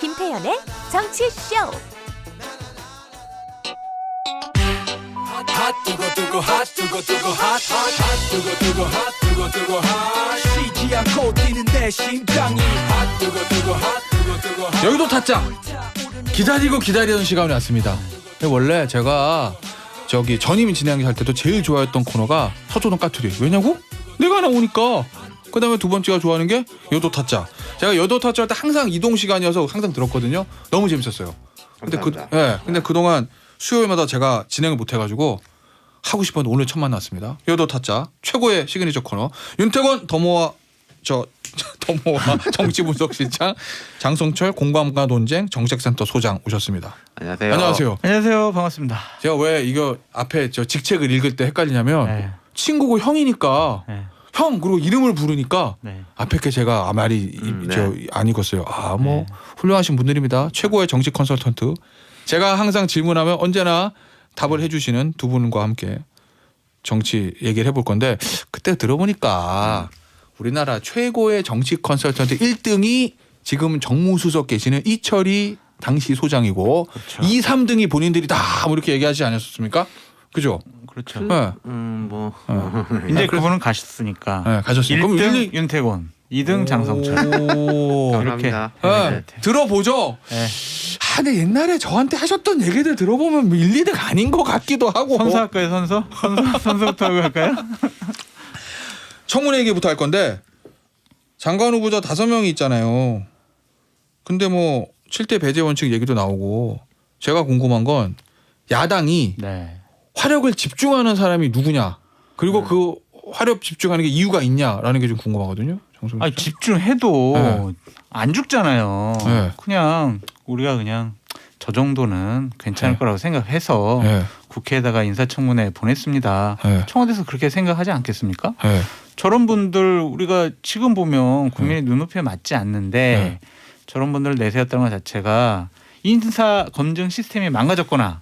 김태현의 정치쇼. 여기도 타짜. 기다리던 시간이 왔습니다. 원래 제가 전임이 진행할 때도 제일 좋아했던 코너가 서초동 까투리. 왜냐고? 내가 나오니까. 그 다음에 두 번째가 좋아하는 게 여도 타짜. 제가 여도 타짜 할 때 항상 이동 시간이어서 항상 들었거든요. 너무 재밌었어요. 근데 그동안 수요일마다 제가 진행을 못 해가지고 하고 싶었는데 오늘 처음 만났습니다. 여도 타짜 최고의 시그니처 코너 윤태권 더모아 정치분석실장 장성철 공감과 논쟁 정책센터 소장 오셨습니다. 안녕하세요. 안녕하세요. 반갑습니다. 제가 왜 이거 앞에 직책을 읽을 때 헷갈리냐면 친구고 형이니까 형 그리고 이름을 부르니까 앞에 게 제가 말이 안 읽었어요. 훌륭하신 분들입니다. 최고의 정치 컨설턴트. 제가 항상 질문하면 언제나 답을 해주시는 두 분과 함께 정치 얘기를 해볼 건데 그때 들어보니까 우리나라 최고의 정치 컨설턴트 1등이 지금 정무수석 계시는 이철이 당시 소장이고 그렇죠. 2, 3등이 본인들이 다 이렇게 얘기하지 않았습니까? 그죠? 그렇죠. 이제 그분은 가셨으니까. 네, 가셨어요. 1등 윤태권, 2등 장성철. 이렇게 들어보죠. 네. 근데 옛날에 저한테 하셨던 얘기들 들어보면 뭐 1, 2등 아닌 것 같기도 하고. 선서할까요? 선서부터 하고 할까요? 청문회 얘기부터 할 건데 장관 후보자 5명이 있잖아요. 근데 뭐 7대 배제 원칙 얘기도 나오고 제가 궁금한 건 야당이 화력을 집중하는 사람이 누구냐. 그리고 그 화력 집중하는 게 이유가 있냐라는 게 좀 궁금하거든요. 아니 집중해도 안 죽잖아요. 그냥 우리가 그냥 저 정도는 괜찮을 거라고 생각해서 국회에다가 인사청문회 보냈습니다. 청와대에서 그렇게 생각하지 않겠습니까? 저런 분들 우리가 지금 보면 국민의 눈높이에 맞지 않는데 저런 분들을 내세웠다는 것 자체가 인사 검증 시스템이 망가졌거나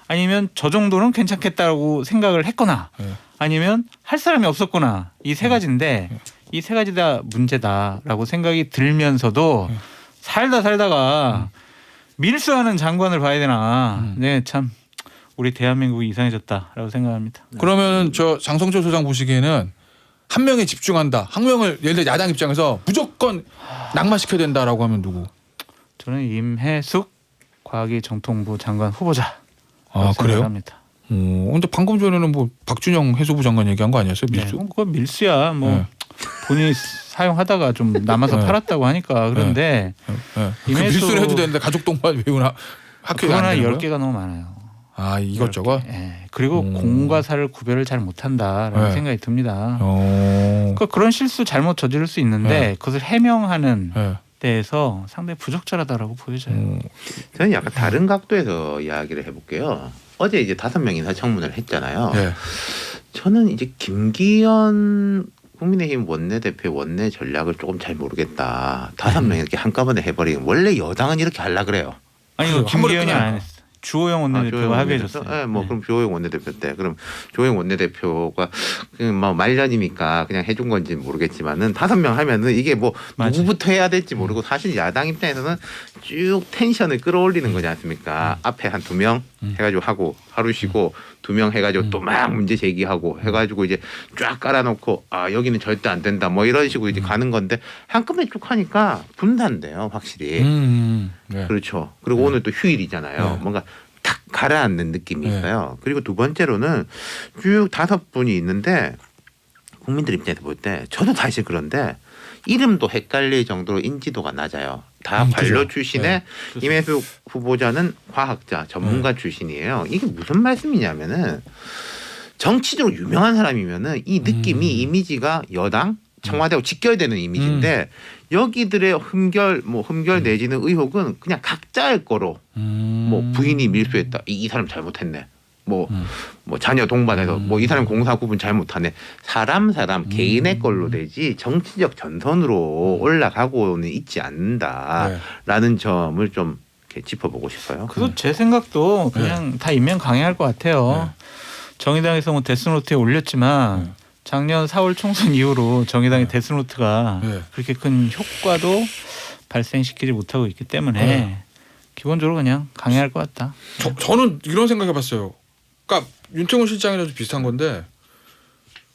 아니면 저 정도는 괜찮겠다고 생각을 했거나 아니면 할 사람이 없었거나 이 세 가지인데 이 세 가지 다 문제다라고 생각이 들면서도 살다가 밀수하는 장관을 봐야 되나. 참 우리 대한민국이 이상해졌다라고 생각합니다. 그러면 저 장성철 소장 보시기에는 한 명에 집중한다. 한 명을 예를 들어 야당 입장에서 무조건 낙마시켜야 된다라고 하면 누구? 저는 임혜숙 과학기정통부 장관 후보자. 그래요? 근데 방금 전에는 뭐 박준영 해수부 장관 얘기한 거 아니었어요? 밀수? 그거 밀수야. 본인이 사용하다가 좀 남아서 팔았다고 하니까. 그런데 임혜숙 밀수를 해도 되는데 가족 동반 외우나 학교에 안 되는 거예요? 10개가 너무 많아요. 이것저것? 그리고 공과 사를 구별을 잘 못한다라는 생각이 듭니다. 그러니까 그런 실수 잘못 저지를 수 있는데 그것을 해명하는 데에서 상당히 부적절하다라고 보여져요. 저는 약간 다른 각도에서 이야기를 해볼게요. 어제 이제 5명 인사청문회를 했잖아요. 저는 이제 김기현 국민의힘 원내대표 원내 전략을 조금 잘 모르겠다. 5명 이렇게 한꺼번에 해버리면 원래 여당은 이렇게 하려 그래요. 아니 김기현이 안 했어. 주호영 원내대표가 합의해줬어요. 그럼 주호영 원내대표 때 그럼 주호영 원내대표가 말년이니까 그냥 해준 건지 모르겠지만은 5명 하면은 이게 뭐 누구부터 해야 될지 모르고 사실 야당 입장에서는 쭉 텐션을 끌어올리는 거지 않습니까? 앞에 한 2명 해가지고 하고 하루 쉬고 2명 해가지고 또 막 문제 제기하고 해가지고 이제 쫙 깔아놓고 여기는 절대 안 된다 뭐 이런 식으로 이제 가는 건데 한꺼번에 쭉 하니까 분단돼요 확실히. 그렇죠. 그리고 오늘 또 휴일이잖아요. 뭔가 탁 가라앉는 느낌이 있어요. 그리고 두 번째로는 쭉 5분이 있는데 국민들 입장에서 볼 때 저도 사실 그런데 이름도 헷갈릴 정도로 인지도가 낮아요. 다 관료 출신의 임혜숙 후보자는 과학자, 전문가 출신이에요. 이게 무슨 말씀이냐면은 정치적으로 유명한 사람이면은 이 느낌이 이미지가 여당, 청와대하고 직결되는 이미지인데 여기들의 흠결 내지는 의혹은 그냥 각자의 거로 뭐 부인이 밀수했다. 이 사람 잘못했네. 뭐 자녀 동반해서 이 사람 공사 구분 잘못하네. 사람 개인의 걸로 되지 정치적 전선으로 올라가고는 있지 않는다라는 점을 좀 이렇게 짚어보고 싶어요. 그래서 제 생각도 그냥 다 인면 강행할 것 같아요. 정의당에서 뭐 데스노트에 올렸지만 작년 4월 총선 이후로 정의당의 데스노트가 그렇게 큰 효과도 발생시키지 못하고 있기 때문에 기본적으로 그냥 강행할 것 같다. 저는 이런 생각해봤어요. 그러니까 윤태곤 실장이라도 비슷한 건데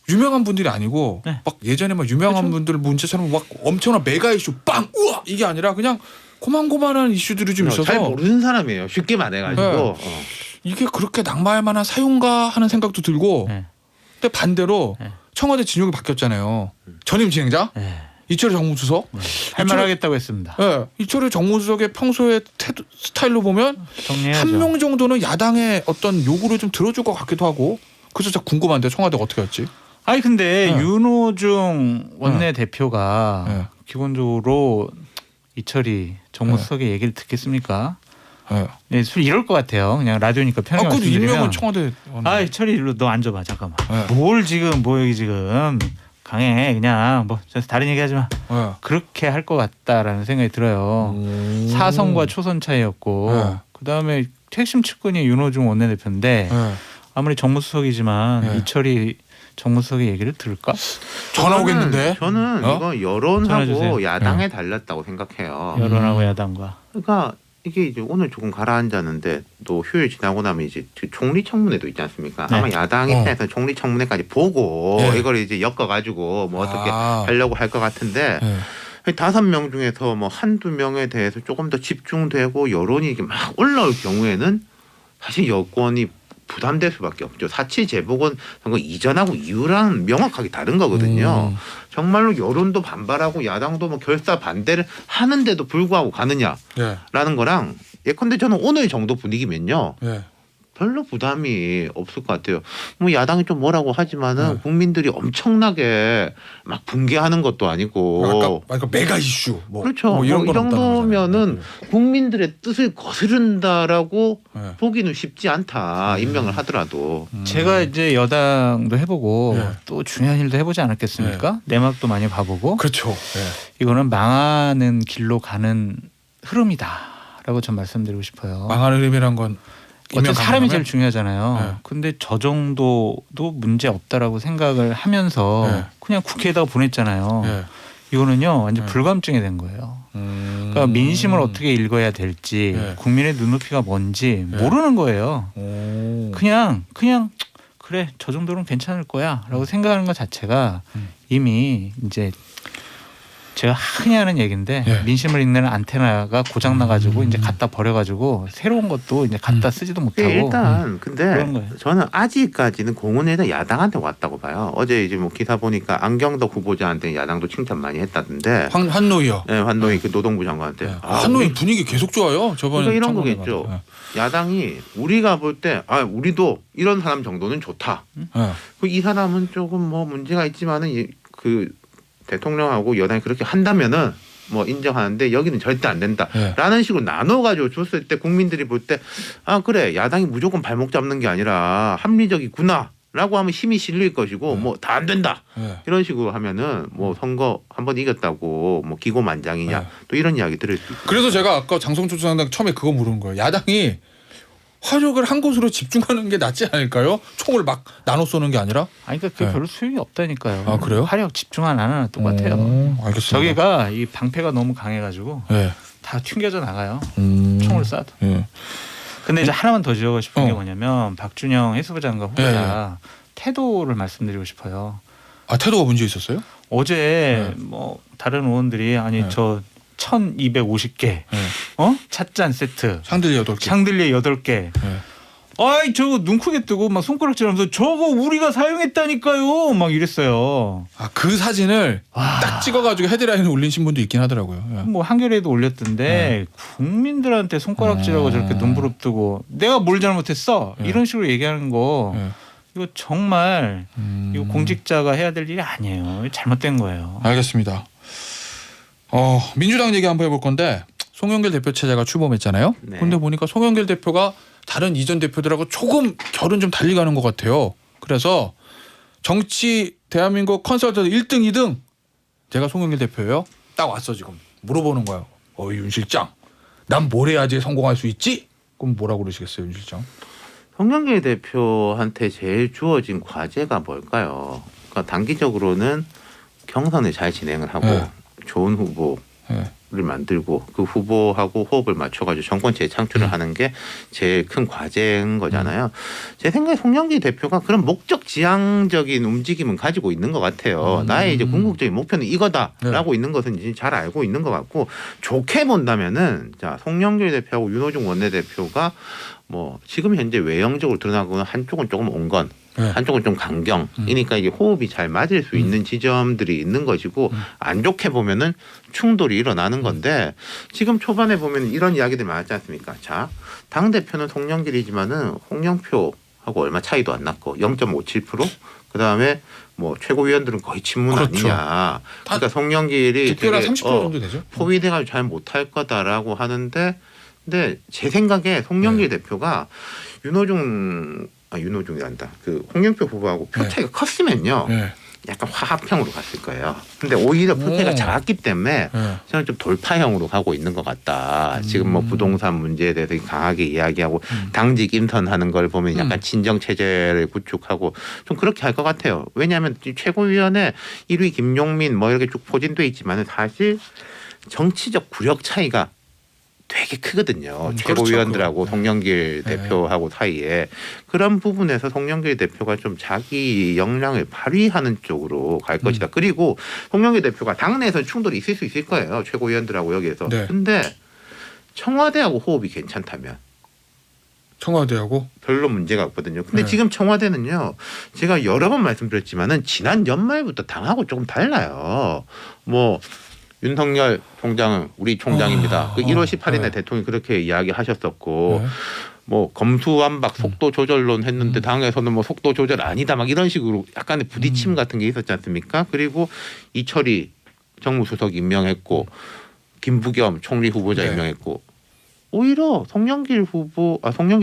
유명한 분들이 아니고 막 예전에 막 유명한 분들 문제처럼 막 엄청난 메가 이슈 빵 우와 이게 아니라 그냥 고만고만한 이슈들이 좀 있어서 잘 모르는 사람이에요. 쉽게 말해가지고 이게 그렇게 낙마할 만한 사유인가 하는 생각도 들고 근데 반대로 청와대 진영이 바뀌었잖아요. 전임 진행자 이철희 정무수석 할 말하겠다고 했습니다. 이철희 정무수석의 평소의 스타일로 보면 한 명 정도는 야당의 어떤 요구를 좀 들어줄 것 같기도 하고 그래서 진짜 궁금한데 청와대가 어떻게 할지. 아니 근데 윤호중 원내대표가 기본적으로 이철희 정무수석의 얘기를 듣겠습니까? 네, 술 이럴 것 같아요. 그냥 라디오니까 편하게 말씀드리면. 임명은 청와대. 이철희 일로 너 앉아봐 잠깐만. 뭘 지금 뭐 여기 지금 강해 그냥 뭐 다른 얘기하지 마. 그렇게 할 것 같다라는 생각이 들어요. 사선과 초선 차이였고 그다음에 핵심 측근이 윤호중 원내대표인데 아무리 정무수석이지만 이철희 정무수석의 얘기를 들을까? 전화 오겠는데. 저는 이거 여론하고 전화주세요. 야당에 달렸다고 생각해요. 여론하고 야당과. 그러니까 이게 이제 오늘 조금 가라앉았는데 또 휴일 지나고 나면 이제 총리 청문회도 있지 않습니까? 아마 야당 입장에서는 총리 청문회까지 보고 이걸 이제 엮어가지고 뭐 어떻게 하려고 할 것 같은데 5명 중에서 뭐 한두 명에 대해서 조금 더 집중되고 여론이 이게 막 올라올 경우에는 사실 여권이 부담될 수밖에 없죠. 4.7 재보궐 선거 이전하고 이후랑 명확하게 다른 거거든요. 정말로 여론도 반발하고 야당도 뭐 결사 반대를 하는데도 불구하고 가느냐라는 거랑 예컨대 저는 오늘 정도 분위기면요. 별로 부담이 없을 것 같아요. 뭐 야당이 좀 뭐라고 하지만은 국민들이 엄청나게 막 붕괴하는 것도 아니고. 그러니까 메가 이슈. 그렇죠. 뭐 이런 이 정도면은 국민들의 뜻을 거스른다라고 보기는 쉽지 않다. 임명을 하더라도. 제가 이제 여당도 해보고 또 중요한 일도 해보지 않았겠습니까? 내막도 많이 봐보고. 그렇죠. 이거는 망하는 길로 가는 흐름이다라고 전 말씀드리고 싶어요. 망하는 흐름이란 건. 어쨌든 사람이 제일 중요하잖아요. 근데 저 정도도 문제 없다라고 생각을 하면서 그냥 국회에다가 보냈잖아요. 이거는요 완전 불감증이 된 거예요. 그러니까 민심을 어떻게 읽어야 될지 국민의 눈높이가 뭔지 모르는 거예요. 그냥 그래 저 정도는 괜찮을 거야라고 생각하는 것 자체가 이미 이제 제가 흔히 하는 얘기인데 민심을 읽는 안테나가 고장 나가지고 이제 갖다 버려가지고 새로운 것도 이제 갖다 쓰지도 못하고. 일단 근데 저는 아직까지는 공헌에다 야당한테 왔다고 봐요. 어제 이제 뭐 기사 보니까 안경덕 후보자한테 야당도 칭찬 많이 했다던데. 한노희요. 네, 한노희 그 노동부 장관한테. 한노희 분위기 계속 좋아요. 저번에 이런 거겠죠. 야당이 우리가 볼 때 우리도 이런 사람 정도는 좋다. 이 사람은 조금 뭐 문제가 있지만은 그 대통령하고 여당이 그렇게 한다면은 뭐 인정하는데 여기는 절대 안 된다라는 식으로 나눠가지고 줬을 때 국민들이 볼 때 그래 야당이 무조건 발목 잡는 게 아니라 합리적이구나라고 하면 힘이 실릴 것이고 뭐 다 안 된다 이런 식으로 하면은 뭐 선거 한번 이겼다고 뭐 기고만장이냐 또 이런 이야기 들을 수 있고. 그래서 제가 아까 장성철 장관 처음에 그거 물은 거예요. 야당이 화력을 한 곳으로 집중하는 게 낫지 않을까요? 총을 막 나눠 쏘는 게 아니라? 그게 별로 소용이 없다니까요. 아 그래요? 화력 집중 안 하나 똑같아요. 알겠습니다. 저기가 이 방패가 너무 강해가지고 다 튕겨져 나가요. 총을 쏴도. 근데 이제 하나만 더 지적하고 싶은 게 뭐냐면 박준영 해수부 장관 후보자 태도를 말씀드리고 싶어요. 태도가 문제 있었어요? 어제 뭐 다른 의원들이 저 1250개 찻잔 세트 샹들리에 8개 샹들리에 8개 아이 저거 눈 크게 뜨고 막 손가락질하면서 저거 우리가 사용했다니까요 막 이랬어요. 그 사진을 딱 찍어가지고 헤드라인에 올리신 분도 있긴 하더라고요. 뭐 한겨레에도 올렸던데 국민들한테 손가락질하고 저렇게 눈부릅뜨고 내가 뭘 잘못했어 이런 식으로 얘기하는 거 이거 정말 이거 공직자가 해야 될 일이 아니에요. 잘못된 거예요. 알겠습니다. 민주당 얘기 한번 해볼 건데 송영길 대표 체제가 출범했잖아요. 그런데 보니까 송영길 대표가 다른 이전 대표들하고 조금 결은 좀 달리 가는 것 같아요. 그래서 정치 대한민국 컨설턴트 1등 2등 제가 송영길 대표예요. 딱 왔어 지금 물어보는 거예요. 윤 실장 난 뭘 해야지 성공할 수 있지? 그럼 뭐라고 그러시겠어요 윤 실장? 송영길 대표한테 제일 주어진 과제가 뭘까요? 그러니까 단기적으로는 경선을 잘 진행을 하고 좋은 후보 만들고 그 후보하고 호흡을 맞춰가지고 정권 재창출을 하는 게 제일 큰 과제인 거잖아요. 제 생각에 송영길 대표가 그런 목적 지향적인 움직임은 가지고 있는 것 같아요. 나의 이제 궁극적인 목표는 이거다라고 있는 것은 이제 잘 알고 있는 것 같고 좋게 본다면은 자 송영길 대표하고 윤호중 원내대표가 뭐 지금 현재 외형적으로 드러나고 한쪽은 조금 온건 한쪽은 좀 강경이니까 이게 호흡이 잘 맞을 수 있는 지점들이 있는 것이고 안 좋게 보면은 충돌이 일어나는 건데 지금 초반에 보면 이런 이야기들 많았지 않습니까? 자, 당 대표는 송영길이지만은 홍영표하고 얼마 차이도 안 났고 0.57%. 그 다음에 뭐 최고위원들은 거의 친문 그렇죠. 아니냐. 그러니까 송영길이 득표율 30% 정도 되죠. 포위돼가지고 잘 못할 거다라고 하는데, 근데 제 생각에 송영길 대표가 윤호중이란다. 그 홍영표 후보하고 표 차이가 컸으면요. 약간 화합형으로 갔을 거예요. 근데 오히려 표 차이가 작았기 때문에 저는 좀 돌파형으로 가고 있는 것 같다. 지금 뭐 부동산 문제에 대해서 강하게 이야기하고 당직 인선하는 걸 보면 약간 친정 체제를 구축하고 좀 그렇게 할 것 같아요. 왜냐하면 최고위원회 1위 김용민 뭐 이렇게 쭉 포진돼 있지만은 사실 정치적 구력 차이가 되게 크거든요. 최고위원들하고 그렇죠. 송영길 대표하고 사이에 그런 부분에서 송영길 대표가 좀 자기 역량을 발휘하는 쪽으로 갈 것이다. 그리고 송영길 대표가 당내에서 충돌이 있을 수 있을 거예요. 최고위원들하고 여기에서. 근데 청와대하고 호흡이 괜찮다면 청와대하고 별로 문제가 없거든요. 근데 지금 청와대는요. 제가 여러 번 말씀드렸지만은 지난 연말부터 당하고 조금 달라요. 뭐 윤석열 총장은 우리 총장입니다. 그 1월 18일에 대통령이 그렇게 이야기하셨었고 뭐 검수완박 속도 조절론 했는데 당에서는 뭐 속도 조절 아니다 막 이런 식으로 약간의 부딪힘 같은 게 있었지 않습니까? 그리고 이철이 정무수석 임명했고 김부겸 총리 후보자 임명했고 오히려 송영길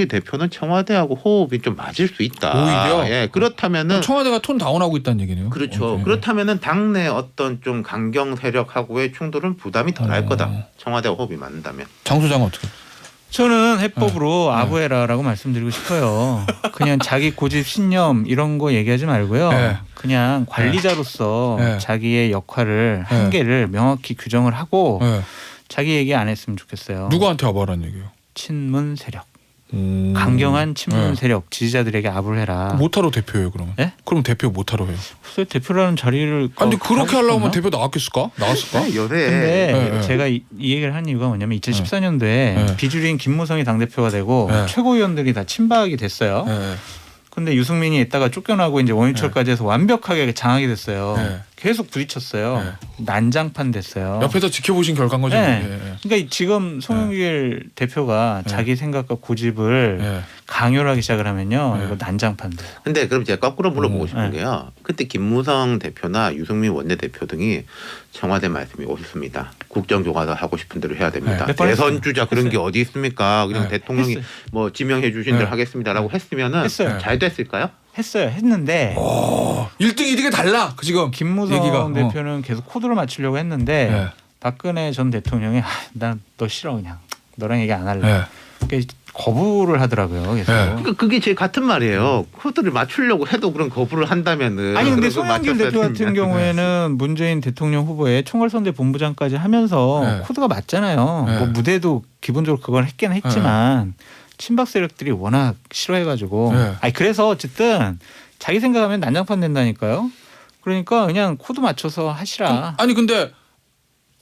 대표는 청와대하고 호흡이 좀 맞을 수 있다. 오히려 예, 그렇다면은 청와대가 톤 다운하고 있다는 얘기네요. 그렇죠. 그렇다면은 당내 어떤 좀 강경 세력하고의 충돌은 부담이 덜할 거다. 청와대와 호흡이 맞는다면. 장 소장은 어떻게? 저는 해법으로 아부에라라고 말씀드리고 싶어요. 그냥 자기 고집 신념 이런 거 얘기하지 말고요. 그냥 관리자로서 자기의 역할을 한계를 명확히 규정을 하고 자기 얘기 안 했으면 좋겠어요. 누구한테 아부하라는 얘기예요? 친문 세력. 강경한 친문 세력 지지자들에게 아부를 해라. 못하러 대표예요 그러면? 그럼 대표 못하러 해요? 글쎄 대표라는 자리를 근데 그렇게 하려고 하면 대표 나왔을까? 요새 근데 제가 이 얘기를 한 이유가 뭐냐면 2014년도에 비주류인 김무성이 당대표가 되고 최고위원들이 다 친박이 됐어요. 근데 유승민이 있다가 쫓겨나고 이제 원유철까지 해서 완벽하게 장악이 됐어요. 계속 부딪혔어요. 난장판 됐어요. 옆에서 지켜보신 결과인 거죠. 그러니까 지금 송영길 대표가 자기 생각과 고집을 강요를 하기 시작을 하면요. 이거 난장판 돼요. 근데 그럼 제가 거꾸로 물어보고 싶은 게요. 그때 김무성 대표나 유승민 원내대표 등이 청와대 말씀이 오셨습니다. 국정교과서 하고 싶은 대로 해야 됩니다. 대선 주자 그런 게 어디 있습니까? 그냥 대통령이 뭐 지명해 주신 대로 하겠습니다라고 했으면은 잘 됐을까요? 했는데 1등 2등이 달라. 지금 김무성 얘기가. 대표는 계속 코드를 맞추려고 했는데 박근혜 전 대통령이 난 너 싫어 그냥 너랑 얘기 안 할래. 그러니까 거부를 하더라고요. 그래서 그러니까 그게 제 같은 말이에요. 코드를 맞추려고 해도 그런 거부를 한다면은 아니 근데 송영길 대표 같은 경우에는 문재인 대통령 후보의 총괄선대 본부장까지 하면서 코드가 맞잖아요. 뭐 무대도 기본적으로 그걸 했긴 했지만 친박 세력들이 워낙 싫어해가지고 그래서 어쨌든 자기 생각하면 난장판 된다니까요. 그러니까 그냥 코드 맞춰서 하시라. 아니 근데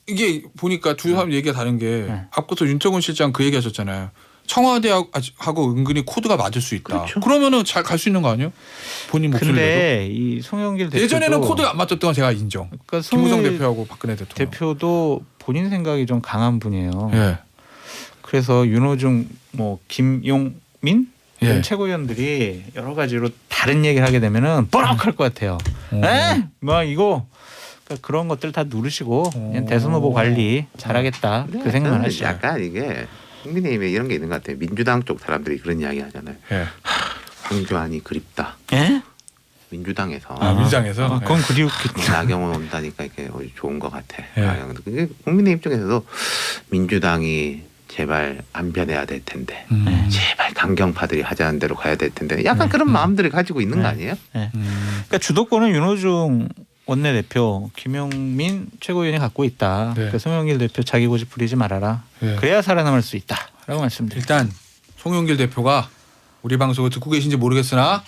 이게 보니까 두 사람 얘기가 다른 게 앞부터 윤정훈 실장 그 얘기하셨잖아요. 청와대하고 은근히 코드가 맞을 수 있다. 그렇죠. 그러면은 잘 갈 수 있는 거 아니에요? 본인 목소리로. 근데 이 송영길 대표도 예전에는 코드가 안 맞았던 건 제가 인정. 그러니까 김무성 대표하고 박근혜 대통령. 대표도 본인 생각이 좀 강한 분이에요. 그래서 윤호중 뭐 김용민 이런 최고위원들이 여러 가지로 다른 얘기를 하게 되면은 뻐럭할 것 같아요. 뭐 이거 그러니까 그런 것들 다 누르시고 그냥 대선 후보 관리 잘하겠다 그 생각만 하시죠. 약간 이게 국민의힘에 이런 게 있는 것 같아요. 민주당 쪽 사람들이 그런 이야기 하잖아요. 황교안이 그립다. 민주당에서. 민주당에서. 그건 그리웠겠죠. 나경원 온다니까 이게 좋은 것 같아. 그게 국민의 입장에서도 민주당이 제발 안 변해야 될 텐데 제발 강경파들이 하자는 대로 가야 될 텐데 약간 그런 마음들을 가지고 있는 거 아니에요? 그러니까 주도권은 윤호중 원내대표 김용민 최고위원이 갖고 있다. 네. 그 송영길 대표 자기 고집 부리지 말아라. 네. 그래야 살아남을 수 있다라고 말씀드립니다. 일단 송영길 대표가 우리 방송을 듣고 계신지 모르겠으나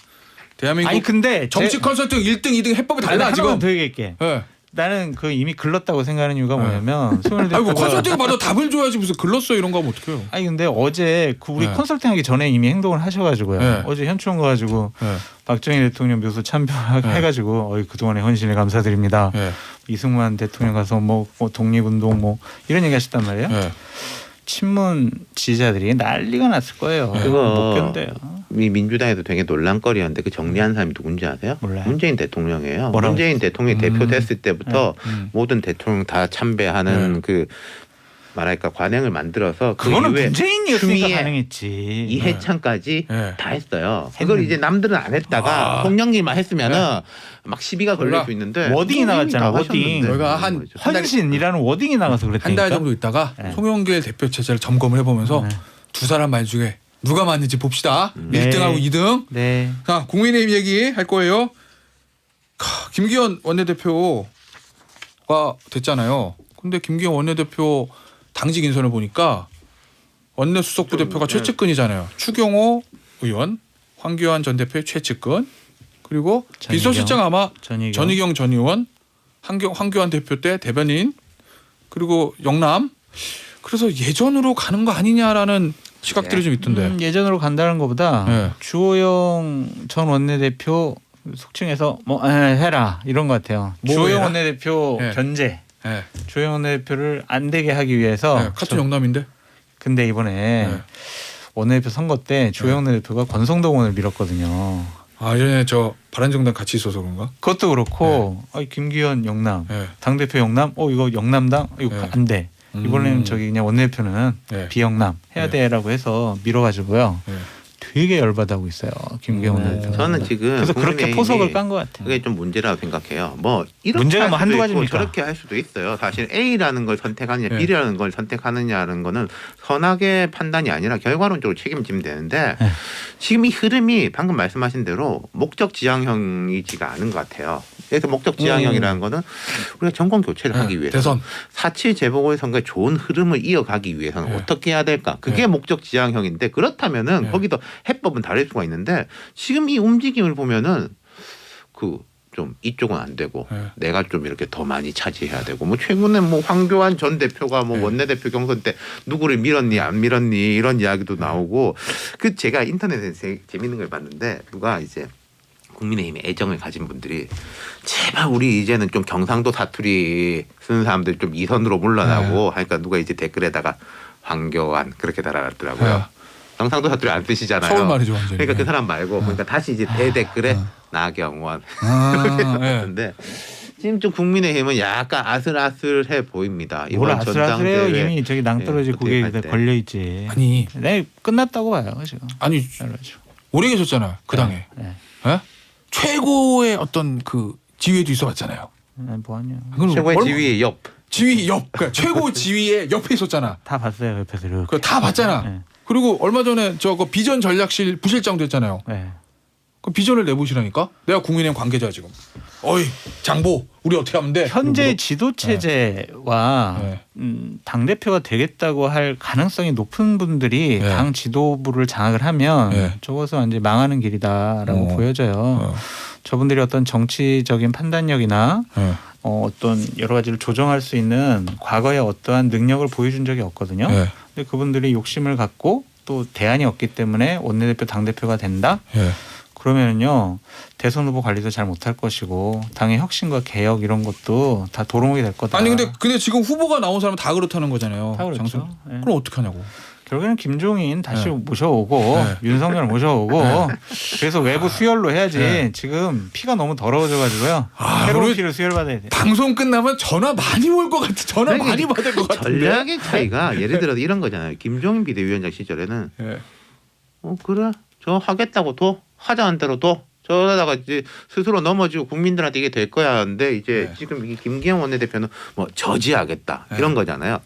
대한민국 아니 근데 정치 컨설팅 1등, 2등 해법이 달라 지금. 하나만 더 얘기할게. 네. 나는 그 이미 글렀다고 생각하는 이유가 뭐냐면 송영길 대표가 아이고 컨설팅 받아 답을 줘야지 무슨 글렀어 이런 거 하면 어떡해요. 아니 근데 어제 그 우리 네. 컨설팅하기 전에 이미 행동을 하셔가지고요. 네. 어제 현충원 가가지고 네. 박정희 대통령 묘소 참배해가지고 그동안의 헌신에 감사드립니다. 네. 이승만 대통령 가서 뭐 독립운동 뭐 이런 얘기 하셨단 말이에요. 네. 친문 지지자들이 난리가 났을 거예요. 못 견뎌요. 이 민주당에도 되게 논란거리였는데 그 정리한 사람이 누군지 아세요? 몰라요. 문재인 대통령이에요. 뭐라고 문재인 대통령이 대표 됐을 때부터 모든 대통령 다 참배하는 그 말할까 관행을 만들어서 그 그거는 이후에 문재인이었으니까 추미애, 가능했지. 이해찬까지 네. 다 했어요. 그걸 이제 남들은 안 했다가 홍영길만 했으면은 막 시비가 걸릴 수 있는데 워딩이 나갔잖아, 워딩. 저희가 한 달, 헌신이라는 워딩이 나가서 그랬다니까. 한 달 정도 있다가 네. 송영길 대표 체제를 점검을 해보면서 두 사람 말 중에 누가 맞는지 봅시다. 네. 1등하고 2등. 네. 자, 국민의힘 얘기 할 거예요. 김기현 원내대표가 됐잖아요. 근데 김기현 원내대표 당직 인선을 보니까 원내수석부 대표가 최측근이잖아요. 추경호 의원, 황교안 전 대표의 최측근, 그리고 전희경. 비서실장 아마 전희경. 전희경 전 의원, 황교안 대표 때 대변인, 그리고 영남. 그래서 예전으로 가는 거 아니냐라는 시각들이 좀 있던데. 예전으로 간다는 것보다 네. 주호영 전 원내대표 속칭해서 뭐 해라 이런 것 같아요. 뭐 주호영 해라? 원내대표 네. 견제. 네. 주호영 원내대표를 안 되게 하기 위해서. 네, 같은 영남인데. 근데 이번에 네. 원내대표 선거 때 주호영 원내대표가 권성동 의원을 밀었거든요. 아, 예전에 저 바른정당 같이 있어서 그런가? 그것도 그렇고 김기현 영남, 네. 당대표 영남, 이거 영남당 이거 네. 안 돼. 이번에는 저기 그냥 원내대표는 네. 비영남 해야 네. 돼라고 해서 밀어가지고요. 네. 되게 열받아하고 있어요. 김기현 원내대표. 저는 지금 그래서 그렇게 국민의힘이 포석을 깐 것 같아요. 그게 좀 문제라고 생각해요. 뭐 이렇게 문제가 할 뭐 수도 한두 있고 가지입니까? 저렇게 할 수도 있어요. 사실 A라는 걸 선택하느냐 네. B라는 걸 선택하느냐는 거는 선악의 판단이 아니라 결과론적으로 책임지면 되는데 네. 지금 이 흐름이 방금 말씀하신 대로 목적 지향형이지가 않은 것 같아요. 그래서 목적 지향형이라는 거는 우리가 정권 교체를 하기 위해서 대선. 4.7 재보궐선거의 좋은 흐름을 이어가기 위해서는 네. 어떻게 해야 될까? 그게 네. 목적 지향형인데 그렇다면은 네. 거기도 해법은 다를 수가 있는데 지금 이 움직임을 보면은 좀 이쪽은 안 되고 네. 내가 좀 이렇게 더 많이 차지해야 되고 뭐 최근에 뭐 황교안 전 대표가 뭐 네. 원내대표 경선 때 누구를 밀었니 안 밀었니 이런 이야기도 나오고 그 제가 인터넷에서 재밌는 걸 봤는데 누가 이제 국민의힘에 애정을 가진 분들이 제발 우리 이제는 좀 경상도 사투리 쓰는 사람들 좀 이선으로 물러나고 하니까 누가 이제 댓글에다가 황교안 그렇게 달아놨더라고요. 네. 경상도 사투리 안 쓰시잖아요. 서울 말이죠, 완전히. 그러니까 그 사람 말고 그러니까 다시 이제 대댓글에 나경원 이렇게 네. 썼는데 지금 좀 국민의힘은 약간 아슬아슬해 보입니다. 뭘 이번 아슬아슬해요. 전당대회 이미 저기 낭떠러지 예, 고개 어떻게 할 때. 걸려 있지. 아니, 네, 끝났다고 봐요 지금. 아니 그래가지고. 오래 계셨잖아요. 그 당에. 네. 예? 최고의 어떤 그 지위에도 있어봤잖아요. 네, 뭐하냐. 최고의 지위의 옆. 지위 옆. 그러니까 최고 지위의 옆에 있었잖아. 다 봤어요 옆에서 이렇게. 그거 다 봤잖아. 네. 그리고 얼마 전에 저거 비전 전략실 부실장도 했잖아요. 네. 그 비전을 내보시라니까. 내가 국민의힘 관계자 지금. 어이 장보 우리 어떻게 하면 돼? 현재 지도 체제와 네. 당 대표가 되겠다고 할 가능성이 높은 분들이 네. 당 지도부를 장악을 하면 네. 저것은 완전 망하는 길이다라고 보여져요. 어. 저분들이 어떤 정치적인 판단력이나 네. 어떤 여러 가지를 조정할 수 있는 과거의 어떠한 능력을 보여준 적이 없거든요. 네. 근데 그분들이 욕심을 갖고 또 대안이 없기 때문에 원내대표 당대표가 된다? 네. 그러면은요 대선 후보 관리도 잘 못할 것이고 당의 혁신과 개혁 이런 것도 다 도루묵이 될 거다. 아니 근데 지금 후보가 나온 사람은 다 그렇다는 거잖아요. 다 그렇죠. 장순. 네. 그럼 어떻게 하냐고. 결국에는 김종인 다시 네. 모셔오고 네. 윤석열 모셔오고 그래서 외부 수혈로 해야지. 네. 지금 피가 너무 더러워져가지고요. 아, 새로운 우리 피를 수혈받아야 돼. 방송 끝나면 전화 많이 올 것 같아. 전화 그러니까 많이 받을 것 같은데. 전략의 차이가 예를 들어 이런 거잖아요. 김종인 비대위원장 시절에는 네. 그래 저 하겠다고 도 하자는 대로 도 저러다가 이제 스스로 넘어지고 국민들한테 이게 될 거야 하는데 이제 네. 지금 이 김기현 원내대표는 뭐 저지하겠다 네. 이런 거잖아요.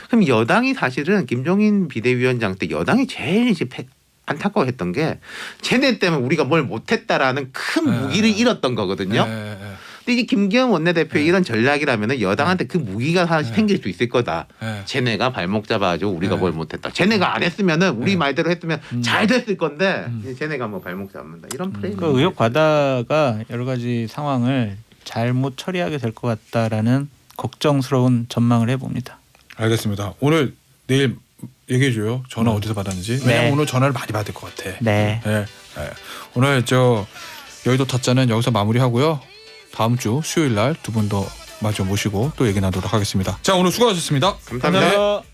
그럼 여당이 사실은 김종인 비대위원장 때 여당이 제일 이제 안타까워했던 게 쟤네 때문에 우리가 뭘 못했다라는 큰 네. 무기를 잃었던 거거든요. 네. 근데 이제 김기현 원내대표의 이런 전략이라면은 여당한테 그 무기가 하나씩 생길 수 있을 거다. 쟤네가 발목 잡아가지고 우리가 뭘 못했다. 쟤네가 안 했으면은 우리 말대로 했으면 잘 됐을 건데 이제 쟤네가 뭐 발목 잡는다. 이런 프레임. 그 의혹 과다가 여러 가지 상황을 잘못 처리하게 될 것 같다라는 걱정스러운 전망을 해봅니다. 알겠습니다. 오늘 내일 얘기해줘요. 전화 어디서 받았는지. 왜냐면 오늘 전화를 많이 받을 것 같아. 네. 오늘 저 여의도 타짜는 여기서 마무리하고요. 다음 주 수요일 날 두 분 더 마저 모시고 또 얘기 나누도록 하겠습니다. 자, 오늘 수고하셨습니다. 감사합니다.